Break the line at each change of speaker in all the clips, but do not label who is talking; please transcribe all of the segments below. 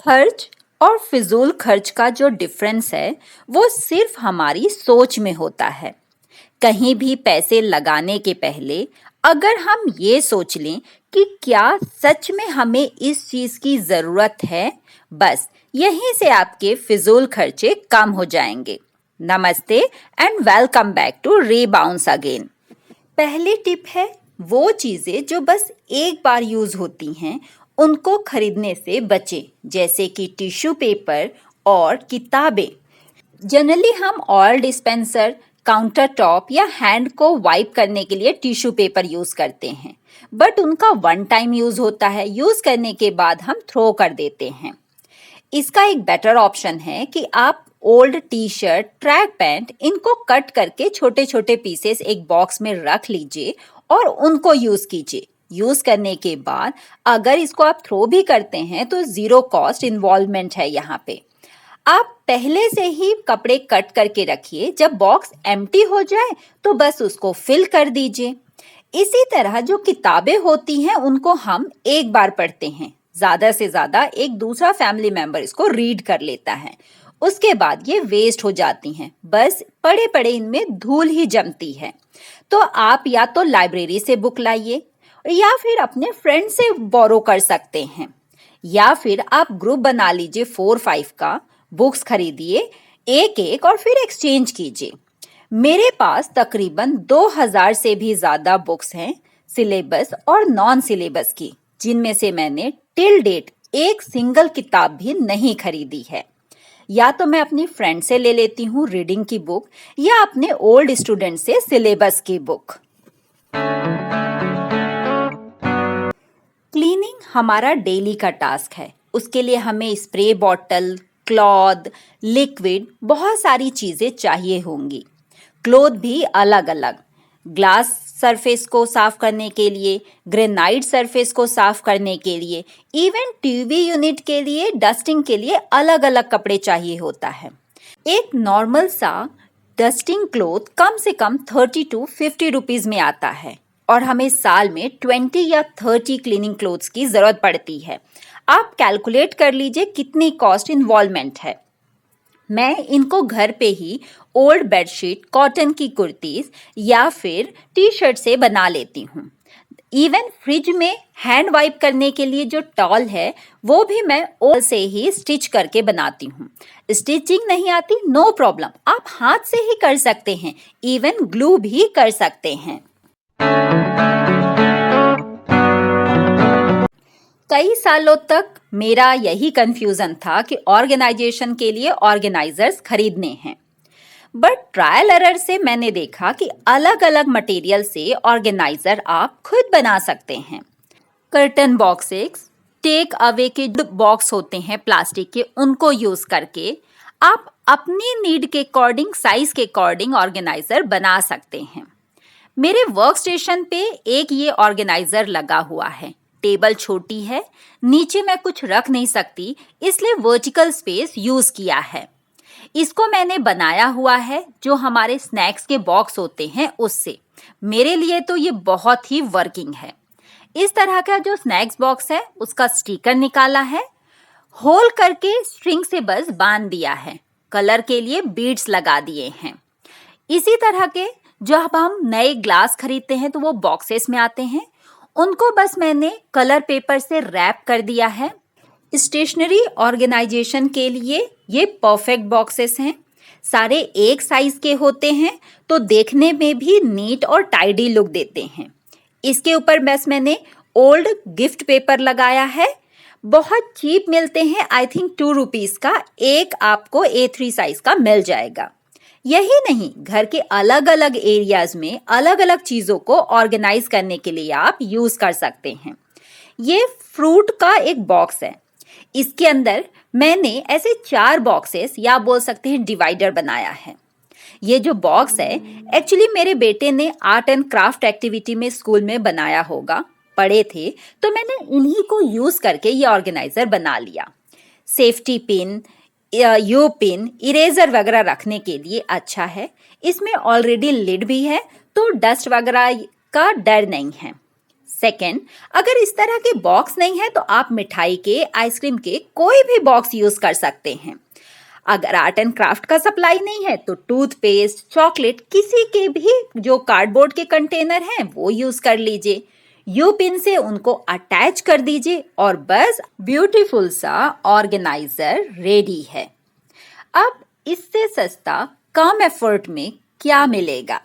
खर्च और फिजूल खर्च का जो डिफरेंस है वो सिर्फ हमारी सोच में होता है। कहीं भी पैसे लगाने के पहले अगर हम ये सोच लें कि क्या सच में हमें इस चीज की जरूरत है, बस यहीं से आपके फिजूल खर्चे कम हो जाएंगे। नमस्ते and welcome back to rebounce again. पहली टिप है, वो चीजें जो बस एक बार यूज होती हैं उनको खरीदने से बचें, जैसे कि टिश्यू पेपर और किताबें। जनरली हम ऑयल डिस्पेंसर, काउंटर टॉप या हैंड को वाइप करने के लिए टिश्यू पेपर यूज करते हैं, बट उनका वन टाइम यूज होता है, यूज करने के बाद हम थ्रो कर देते हैं। इसका एक बेटर ऑप्शन है कि आप old T shirt, track pant, इनको कट करके छोटे छोटे पीसेस एक बॉक्स में रख लीजिए और उनको यूज कीजिए। यूज करने के बाद अगर इसको आप थ्रो भी करते हैं तो जीरो कॉस्ट इन्वॉल्वमेंट है यहाँ पे। आप पहले से ही कपड़े कट करके रखिए, जब बॉक्स एम्प्टी हो जाए तो बस उसको फिल कर दीजिए। इसी तरह जो किताबें होती हैं उनको हम एक बार पढ़ते हैं, ज्यादा से ज्यादा एक दूसरा फैमिली मेंबर इसको रीड कर लेता है, उसके बाद ये वेस्ट हो जाती हैं, बस पढ़े पढ़े इनमें धूल ही जमती है। तो आप या तो लाइब्रेरी से बुक लाइए या फिर अपने फ्रेंड से बोरो कर सकते हैं, या फिर आप ग्रुप बना लीजिए 4-5 का, बुक्स खरीदिए एक एक और फिर एक्सचेंज कीजिए। मेरे पास तकरीबन 2000 से भी ज्यादा बुक्स हैं, सिलेबस और नॉन सिलेबस की, जिनमें से मैंने टिल डेट एक सिंगल किताब भी नहीं खरीदी है। या तो मैं अपनी फ्रेंड से ले लेती हूँ रीडिंग की बुक, या अपने ओल्ड स्टूडेंट से सिलेबस की बुक। क्लीनिंग हमारा डेली का टास्क है, उसके लिए हमें स्प्रे बॉटल, क्लॉथ, लिक्विड, बहुत सारी चीजें चाहिए होंगी। क्लॉथ भी अलग अलग, ग्लास सरफेस को साफ करने के लिए, ग्रेनाइट सरफेस को साफ करने के लिए, इवन टीवी यूनिट के लिए डस्टिंग के लिए अलग अलग कपड़े चाहिए होता है। एक नॉर्मल सा डस्टिंग क्लॉथ कम से कम 30 to 50 रुपीज में आता है और हमें साल में 20 या 30 क्लीनिंग क्लॉथ्स की जरूरत पड़ती है। आप कैलकुलेट कर लीजिए कितनी कॉस्ट इन्वॉल्वमेंट है। मैं इनको घर पे ही ओल्ड बेडशीट, कॉटन की कुर्तीज या फिर टी शर्ट से बना लेती हूँ। इवन फ्रिज में हैंड वाइप करने के लिए जो टॉल है वो भी मैं ओल से ही स्टिच करके बनाती हूँ। स्टिचिंग नहीं आती, नो प्रॉब्लम, आप हाथ से ही कर सकते हैं, इवन ग्लू भी कर सकते हैं। कई सालों तक मेरा यही कंफ्यूजन था कि ऑर्गेनाइजेशन के लिए ऑर्गेनाइजर्स खरीदने हैं, बट ट्रायल एरर से मैंने देखा कि अलग अलग मटेरियल से ऑर्गेनाइजर आप खुद बना सकते हैं। कर्टन बॉक्सेस, टेक अवे के बॉक्स होते हैं प्लास्टिक के, उनको यूज करके आप अपनी नीड के अकॉर्डिंग, साइज के अकॉर्डिंग ऑर्गेनाइजर बना सकते हैं। मेरे वर्क स्टेशन पे एक ये ऑर्गेनाइजर लगा हुआ है। टेबल छोटी है, नीचे मैं कुछ रख नहीं सकती, इसलिए वर्टिकल स्पेस यूज किया है। इसको मैंने बनाया हुआ है जो हमारे स्नैक्स के बॉक्स होते हैं उससे। मेरे लिए तो ये बहुत ही वर्किंग है। इस तरह का जो स्नैक्स बॉक्स है उसका स्टिकर निकाला है, होल करके स्ट्रिंग से बस बांध दिया है, कलर के लिए बीड्स लगा दिए हैं। इसी तरह के जब हम नए ग्लास खरीदते हैं तो वो बॉक्सेस में आते हैं, उनको बस मैंने कलर पेपर से रैप कर दिया है। स्टेशनरी ऑर्गेनाइजेशन के लिए ये परफेक्ट बॉक्सेस हैं। सारे एक साइज के होते हैं तो देखने में भी नीट और टाइडी लुक देते हैं। इसके ऊपर बस मैंने ओल्ड गिफ्ट पेपर लगाया है, बहुत चीप मिलते हैं, आई थिंक 2 रुपीज का एक आपको A3 साइज का मिल जाएगा। यही नहीं, घर के अलग अलग एरियाज में अलग अलग चीजों को ऑर्गेनाइज करने के लिए आप यूज कर सकते हैं। ये फ्रूट का एक बॉक्स है, इसके अंदर मैंने ऐसे 4 बॉक्सेस या बोल सकते हैं डिवाइडर बनाया है। ये जो बॉक्स है एक्चुअली मेरे बेटे ने आर्ट एंड क्राफ्ट एक्टिविटी में स्कूल में बनाया होगा, पढ़े थे, तो मैंने इन्हीं को यूज करके ये ऑर्गेनाइजर बना लिया। Safety pin, you pin, eraser वगैरह रखने के लिए अच्छा है। इसमें ऑलरेडी लिड भी है तो डस्ट वगैरह का डर नहीं है। सेकेंड, अगर इस तरह के बॉक्स नहीं है तो आप मिठाई के, आइसक्रीम के कोई भी बॉक्स यूज कर सकते हैं। अगर आर्ट एंड क्राफ्ट का सप्लाई नहीं है तो टूथपेस्ट, चॉकलेट, किसी के भी जो कार्डबोर्ड के कंटेनर हैं वो यूज कर लीजिए। यू पिन से उनको अटैच कर दीजिए और बस ब्यूटीफुल सा ऑर्गेनाइजर रेडी है। अब इससे सस्ता, कम एफर्ट में क्या मिलेगा?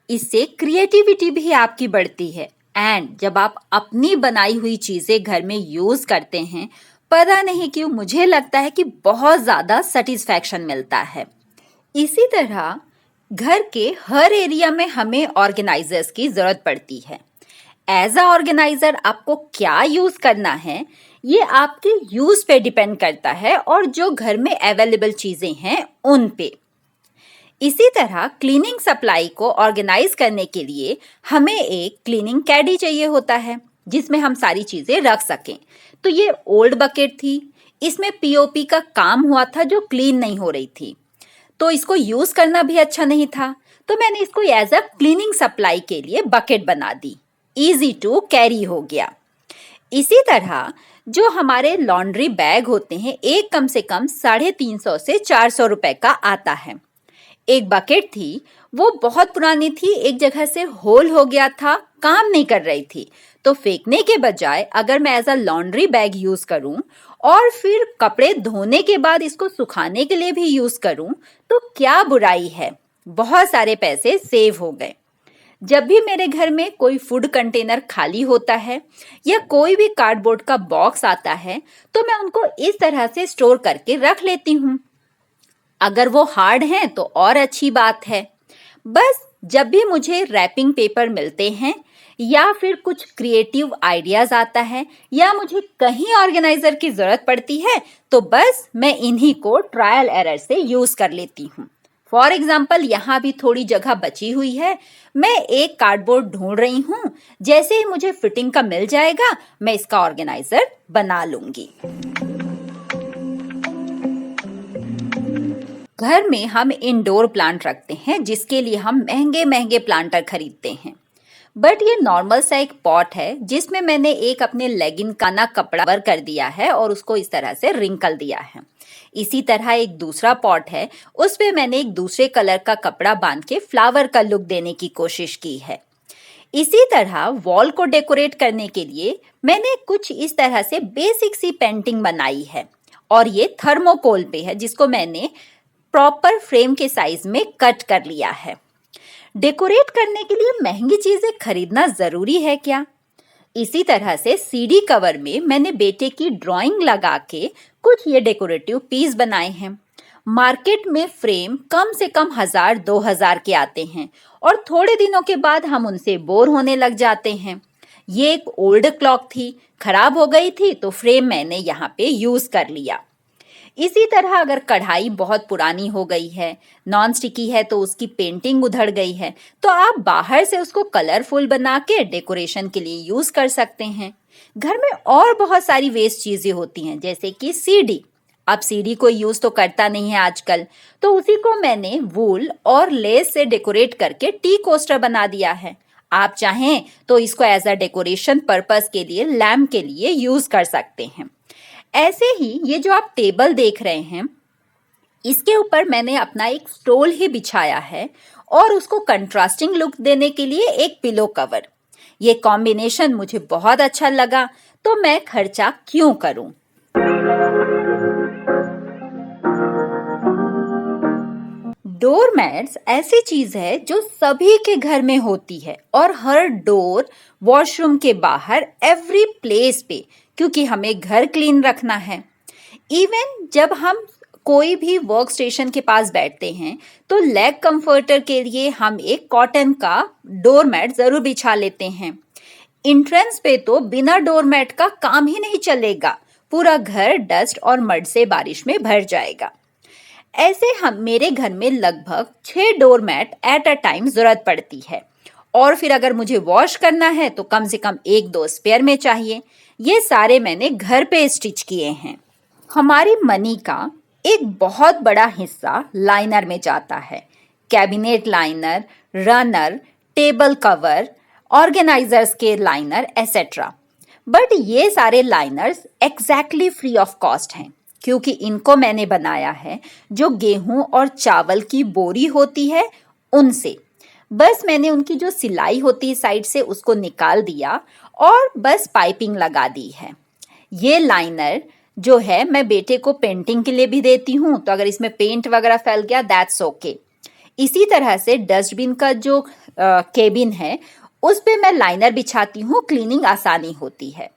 इससे क्रिएटिविटी भी आपकी बढ़ती है एंड जब आप अपनी बनाई हुई चीजें घर में यूज करते हैं, पता नहीं क्यों मुझे लगता है कि बहुत ज्यादा सेटिस्फैक्शन मिलता है। इसी तरह घर के हर एरिया में हमें ऑर्गेनाइजर्स की जरूरत पड़ती है। एज अ ऑर्गेनाइजर आपको क्या यूज करना है ये आपके यूज पे डिपेंड करता है और जो घर में अवेलेबल चीजें हैं उन पे। इसी तरह क्लीनिंग सप्लाई को ऑर्गेनाइज करने के लिए हमें एक क्लीनिंग कैडी चाहिए होता है जिसमें हम सारी चीजें रख सकें। तो ये ओल्ड बकेट थी, इसमें पीओपी का काम हुआ था जो क्लीन नहीं हो रही थी, तो इसको यूज करना भी अच्छा नहीं था, तो मैंने इसको एज अ क्लीनिंग सप्लाई के लिए बकेट बना दी। इजी टू कैरी हो गया। इसी तरह जो हमारे लॉन्ड्री बैग होते हैं एक कम से कम 350 से 400 रुपए का आता है। एक बकेट थी, वो बहुत पुरानी थी, एक जगह से होल हो गया था, काम नहीं कर रही थी, तो फेंकने के बजाय अगर मैं as a laundry bag use करूं और फिर कपड़े धोने के बाद इसको सुखाने के लिए भी यूज करूं तो क्या बुराई है, बहुत सारे पैसे सेव हो गए। जब भी मेरे घर में कोई फूड कंटेनर खाली होता है या कोई भी कार्डबोर्ड का बॉक्स आता है तो मैं उनको इस तरह से स्टोर करके रख लेती हूँ। अगर वो हार्ड हैं तो और अच्छी बात है। बस जब भी मुझे रैपिंग पेपर मिलते हैं या फिर कुछ क्रिएटिव आइडियाज आता है या मुझे कहीं ऑर्गेनाइजर की जरूरत पड़ती है तो बस मैं इन्हीं को ट्रायल एरर से यूज कर लेती हूँ। फॉर एग्जाम्पल यहाँ भी थोड़ी जगह बची हुई है, मैं एक कार्डबोर्ड ढूंढ रही हूँ, जैसे ही मुझे फिटिंग का मिल जाएगा मैं इसका ऑर्गेनाइजर बना लूंगी। घर में हम इंडोर प्लांट रखते हैं जिसके लिए हम महंगे महंगे प्लांटर खरीदते हैं, बट ये नॉर्मल सा एक पॉट है जिसमें मैंने एक अपने लेगिन का ना कपड़ा कवर कर दिया है और उसको इस तरह से रिंकल दिया है। इसी तरह एक दूसरा पॉट है, उस पे मैंने एक दूसरे कलर का कपड़ा बांध के फ्लावर का लुक देने की कोशिश की है। इसी तरह वॉल को डेकोरेट करने के लिए मैंने कुछ इस तरह से बेसिक सी पेंटिंग बनाई है और ये थर्मोकोल पे है जिसको मैंने प्रॉपर फ्रेम के साइज में कट कर लिया है। डेकोरेट करने के लिए महंगी चीजें खरीदना जरूरी है क्या? इसी तरह से सीडी कवर में मैंने बेटे की ड्राइंग लगा के कुछ ये डेकोरेटिव पीस बनाए हैं। मार्केट में फ्रेम कम से कम 1000-2000 के आते हैं और थोड़े दिनों के बाद हम उनसे बोर होने लग जाते हैं। ये एक ओल्ड क्लॉक थी, खराब हो गई थी तो फ्रेम मैंने यहाँ पे यूज कर लिया। इसी तरह अगर कढ़ाई बहुत पुरानी हो गई है, नॉन स्टिकी है तो उसकी पेंटिंग उधड़ गई है तो आप बाहर से उसको कलरफुल बना के डेकोरेशन के लिए यूज कर सकते हैं। घर में और बहुत सारी वेस्ट चीजें होती हैं जैसे कि सीडी। अब सीडी कोई यूज तो करता नहीं है आजकल, तो उसी को मैंने वूल और लेस से डेकोरेट करके टी कोस्टर बना दिया है। आप चाहें तो इसको एज अ डेकोरेशन पर्पस के लिए लैम्प के लिए यूज कर सकते हैं। ऐसे ही ये जो आप टेबल देख रहे हैं इसके ऊपर मैंने अपना एक स्टोल ही बिछाया है और उसको कंट्रास्टिंग लुक देने के लिए एक पिलो कवर। ये कॉम्बिनेशन मुझे बहुत अच्छा लगा तो मैं खर्चा क्यों करूं। डोर मैट्स ऐसी चीज है जो सभी के घर में होती है और हर डोर, वॉशरूम के बाहर, एवरी प्लेस पे, क्योंकि हमें घर क्लीन रखना है। इवन जब हम कोई भी वर्क स्टेशन के पास बैठते हैं तो लेग कंफर्टर के लिए हम एक कॉटन का डोर मैट जरूर बिछा लेते हैं। एंट्रेंस पे तो बिना डोर मैट का काम ही नहीं चलेगा, पूरा घर डस्ट और मड से बारिश में भर जाएगा। ऐसे हम मेरे घर में लगभग 6 door mat at a time जरूरत पड़ती है और फिर अगर मुझे वॉश करना है तो कम से कम 1-2 स्पेयर में चाहिए। ये सारे मैंने घर पे स्टिच किए हैं। हमारी मनी का एक बहुत बड़ा हिस्सा लाइनर में जाता है। Cabinet liner, runner, table cover organisers के लाइनर एसेट्रा। बट ये सारे liners exactly free of cost हैं, क्योंकि इनको मैंने बनाया है जो गेहूं और चावल की बोरी होती है उनसे। बस मैंने उनकी जो सिलाई होती है साइड से उसको निकाल दिया और बस पाइपिंग लगा दी है। ये लाइनर जो है मैं बेटे को पेंटिंग के लिए भी देती हूँ, तो अगर इसमें पेंट वगैरह फैल गया दैट्स ओके। इसी तरह से डस्टबिन का जो केबिन है उस पे मैं लाइनर बिछाती हूँ, क्लीनिंग आसानी होती है।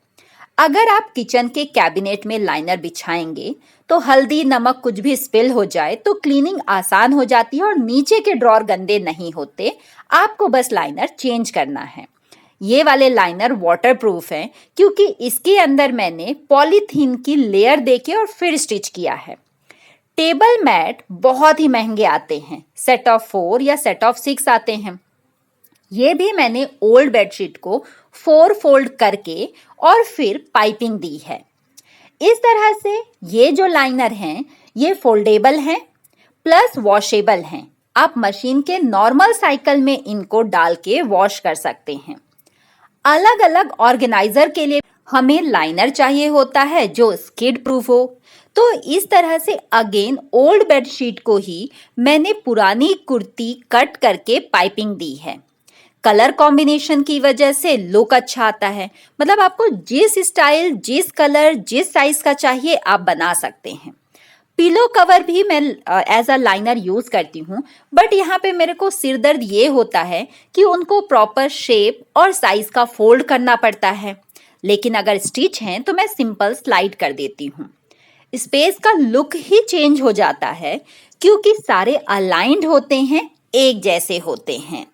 अगर आप किचन के कैबिनेट में लाइनर बिछाएंगे तो हल्दी नमक कुछ भी स्पिल हो जाए तो क्लीनिंग आसान हो जाती है और नीचे के ड्रॉर गंदे नहीं होते। आपको बस लाइनर चेंज करना है। ये वाले लाइनर वाटर प्रूफ हैं क्योंकि इसके अंदर मैंने पॉलीथीन की लेयर देके और फिर स्टिच किया है। टेबल मैट बहुत ही महंगे आते हैं, सेट ऑफ 4 या सेट ऑफ 6 आते हैं। ये भी मैंने ओल्ड बेडशीट को 4 फोल्ड करके और फिर पाइपिंग दी है। इस तरह से ये जो लाइनर हैं ये फोल्डेबल हैं प्लस वॉशेबल हैं। आप मशीन के नॉर्मल साइकिल में इनको डाल के वॉश कर सकते हैं। अलग अलग ऑर्गेनाइजर के लिए हमें लाइनर चाहिए होता है जो स्किड प्रूफ हो। तो इस तरह से अगेन ओल्ड बेडशीट को ही मैंने पुरानी कुर्ती कट करके पाइपिंग दी है। कलर कॉम्बिनेशन की वजह से लुक अच्छा आता है। मतलब आपको जिस स्टाइल, जिस कलर, जिस साइज का चाहिए आप बना सकते हैं। पिलो कवर भी मैं एज अ लाइनर यूज करती हूँ, बट यहाँ पे मेरे को सिरदर्द ये होता है कि उनको प्रॉपर शेप और साइज का फोल्ड करना पड़ता है। लेकिन अगर स्टिच हैं तो मैं सिंपल स्लाइड कर देती हूँ। स्पेस का लुक ही चेंज हो जाता है क्योंकि सारे अलाइंड होते हैं, एक जैसे होते हैं।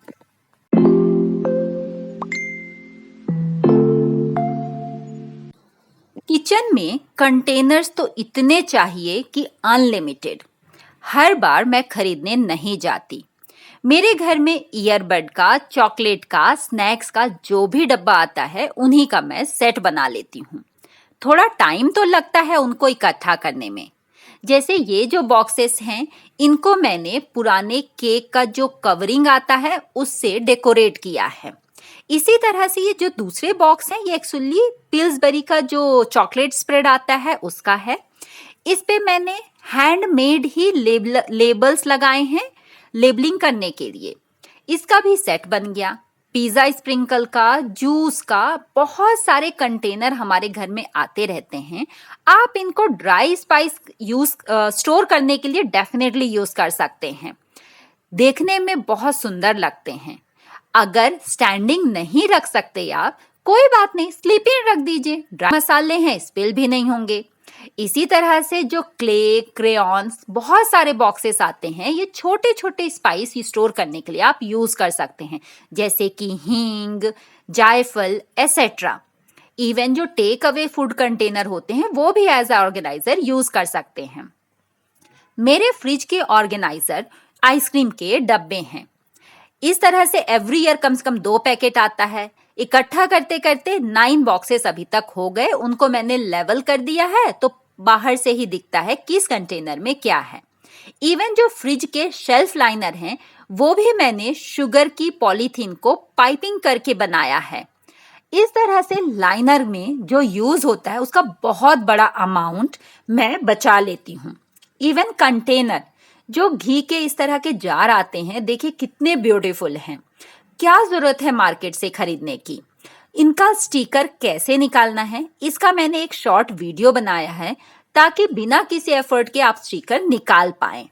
किचन में कंटेनर्स तो इतने चाहिए कि अनलिमिटेड। हर बार मैं खरीदने नहीं जाती। मेरे घर में ईयरबड का, चॉकलेट का, स्नैक्स का जो भी डब्बा आता है उन्हीं का मैं सेट बना लेती हूँ। थोड़ा टाइम तो लगता है उनको इकट्ठा करने में। जैसे ये जो बॉक्सेस हैं इनको मैंने पुराने केक का जो कवरिंग आता है उससे डेकोरेट किया है। इसी तरह से ये जो दूसरे बॉक्स हैं ये एक्चुअली पिल्सबरी का जो चॉकलेट स्प्रेड आता है उसका है। इस पे मैंने हैंडमेड ही लेबल्स लगाए हैं लेबलिंग करने के लिए। इसका भी सेट बन गया। पिज्जा स्प्रिंकल का, जूस का, बहुत सारे कंटेनर हमारे घर में आते रहते हैं। आप इनको ड्राई स्पाइस स्टोर करने के लिए डेफिनेटली यूज कर सकते हैं। देखने में बहुत सुंदर लगते हैं। अगर स्टैंडिंग नहीं रख सकते आप, कोई बात नहीं, स्लीपिंग रख दीजिए। ड्राई मसाले हैं, स्पिल भी नहीं होंगे। इसी तरह से जो क्ले, क्रेयॉन्स, बहुत सारे बॉक्सेस आते हैं, ये छोटे छोटे स्पाइस स्टोर करने के लिए आप यूज कर सकते हैं, जैसे कि हींग, जायफल एसेट्रा। इवन जो टेक अवे फूड कंटेनर होते हैं वो भी एज ऑर्गेनाइजर यूज कर सकते हैं। मेरे फ्रिज के ऑर्गेनाइजर आइसक्रीम के डब्बे हैं। इस तरह से एवरी ईयर कम से कम 2 पैकेट आता है। इकट्ठा करते करते 9 बॉक्सेस अभी तक हो गए। उनको मैंने लेवल कर दिया है तो बाहर से ही दिखता है किस कंटेनर में क्या है। इवन जो फ्रिज के शेल्फ लाइनर हैं वो भी मैंने शुगर की पॉलीथीन को पाइपिंग करके बनाया है। इस तरह से लाइनर में जो यूज होता है उसका बहुत बड़ा अमाउंट मैं बचा लेती हूँ। इवन कंटेनर जो घी के इस तरह के जार आते हैं, देखिए कितने ब्यूटीफुल हैं। क्या जरूरत है मार्केट से खरीदने की। इनका स्टिकर कैसे निकालना है इसका मैंने एक शॉर्ट वीडियो बनाया है ताकि बिना किसी एफर्ट के आप स्टिकर निकाल पाएं।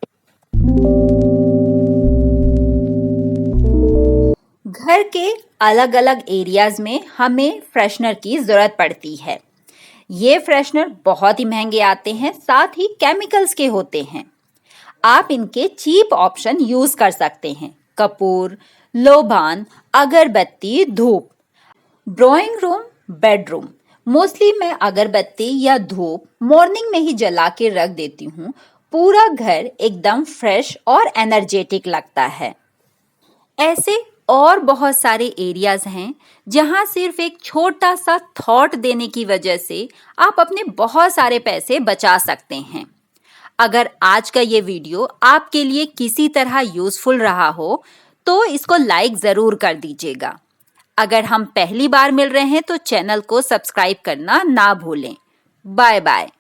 घर के अलग अलग एरियाज में हमें फ्रेशनर की जरूरत पड़ती है। ये फ्रेशनर बहुत ही महंगे आते हैं, साथ ही केमिकल्स के होते हैं। आप इनके चीप ऑप्शन यूज कर सकते हैं, कपूर, लोबान, अगरबत्ती, धूप। ड्राइंग रूम, बेडरूम, मोस्टली मैं अगरबत्ती या धूप मॉर्निंग में ही जला के रख देती हूँ। पूरा घर एकदम फ्रेश और एनर्जेटिक लगता है। ऐसे और बहुत सारे एरियाज हैं जहां सिर्फ एक छोटा सा थॉट देने की वजह से आप अपने बहुत सारे पैसे बचा सकते हैं। अगर आज का ये वीडियो आपके लिए किसी तरह यूजफुल रहा हो तो इसको लाइक जरूर कर दीजिएगा। अगर हम पहली बार मिल रहे हैं तो चैनल को सब्सक्राइब करना ना भूलें। Bye bye.